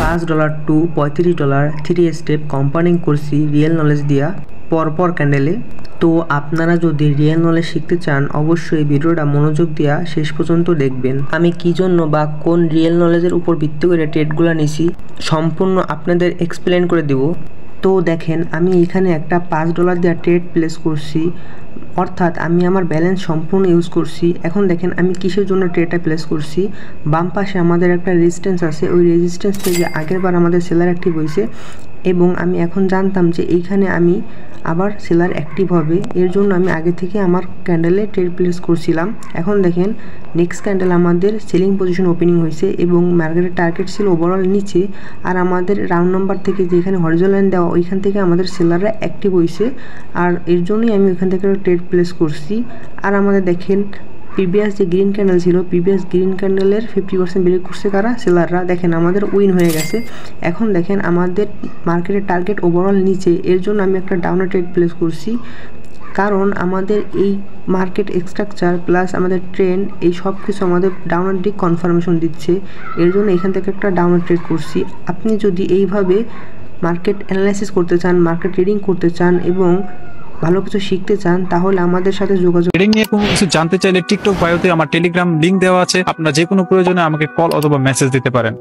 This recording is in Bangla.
$5 টু $35 3 স্টেপ কম্পাউন্ডিং করছি রিয়েল নলেজ দিয়া পরপর ক্যান্ডেলে। তো আপনারা যদি রিয়েল নলেজ শিখতে চান অবশ্যই ভিডিওটা মনোযোগ দিয়া শেষ পর্যন্ত দেখবেন। আমি কি জন্য বা কোন রিয়েল নলেজের উপর ভিত্তি করে ট্রেডগুলো নিছি সম্পূর্ণ আপনাদের এক্সপ্লেন করে দেব। তো দেখেন আমি এখানে একটা $5 দিয়ে ট্রেড প্লেস করছি, অর্থাৎ আমি আমার ব্যালেন্স সম্পূর্ণ ইউজ করছি। এখন দেখেন আমি কিসের জন্য ট্রেডটা প্লেস করছি। বাম পাশে আমাদের একটা রেজিস্ট্যান্স আছে, ওই রেজিস্ট্যান্স থেকে আগের বার আমাদের সেলার অ্যাক্টিভ হয়েছে এবং আমি এখন জানতাম যে এইখানে আমি আবার সেলার অ্যাক্টিভ হবে, এর জন্য আমি আগে থেকে আমার ক্যান্ডেলে ট্রেড প্লেস করছিলাম। এখন দেখেন নেক্সট ক্যান্ডেল আমাদের সেলিং পজিশন ওপেনিং হয়েছে এবং মার্কেটের টার্গেট ছিল ওভারঅল নিচে, আর আমাদের রাউন্ড নাম্বার থেকে যেখানে হরিজন্টাল লাইন দেওয়া ওইখান থেকে আমাদের সেলাররা অ্যাক্টিভ হয়েছে, আর এর জন্যই আমি ওইখান থেকে ট্রেড প্লেস করছি। আর আমাদের দেখেন প্রিভিয়াস যে গ্রিন ক্যান্ডেল ছিল, প্রিভিয়াস গ্রিন ক্যান্ডেলের 50% ব্রেক করছে কারা, সেলাররা। দেখেন আমাদের উইন হয়ে গেছে। এখন দেখেন আমাদের মার্কেটের টার্গেট ওভারঅল নিচে, এর জন্য আমি একটা ডাউনে ট্রেড প্লেস করছি, কারণ আমাদের এই মার্কেট স্ট্রাকচার প্লাস আমাদের ট্রেন্ড এই সব কিছু আমাদের ডাউনের দিক কনফার্মেশন দিচ্ছে, এর জন্য এখান থেকে একটা ডাউনের ট্রেড করছি। আপনি যদি এইভাবে মার্কেট অ্যানালাইসিস করতে চান, মার্কেট ট্রেডিং করতে চান এবং ভালো কিছু শিখতে চান তাহলে আমাদের সাথে যোগাযোগ। ট্রেডিং নিয়ে কোনো কিছু জানতে চাইলে টিকটক বায়োতে আমার টেলিগ্রাম লিংক দেওয়া আছে, আপনারা যে কোনো প্রয়োজনে আমাকে কল অথবা মেসেজ দিতে পারেন।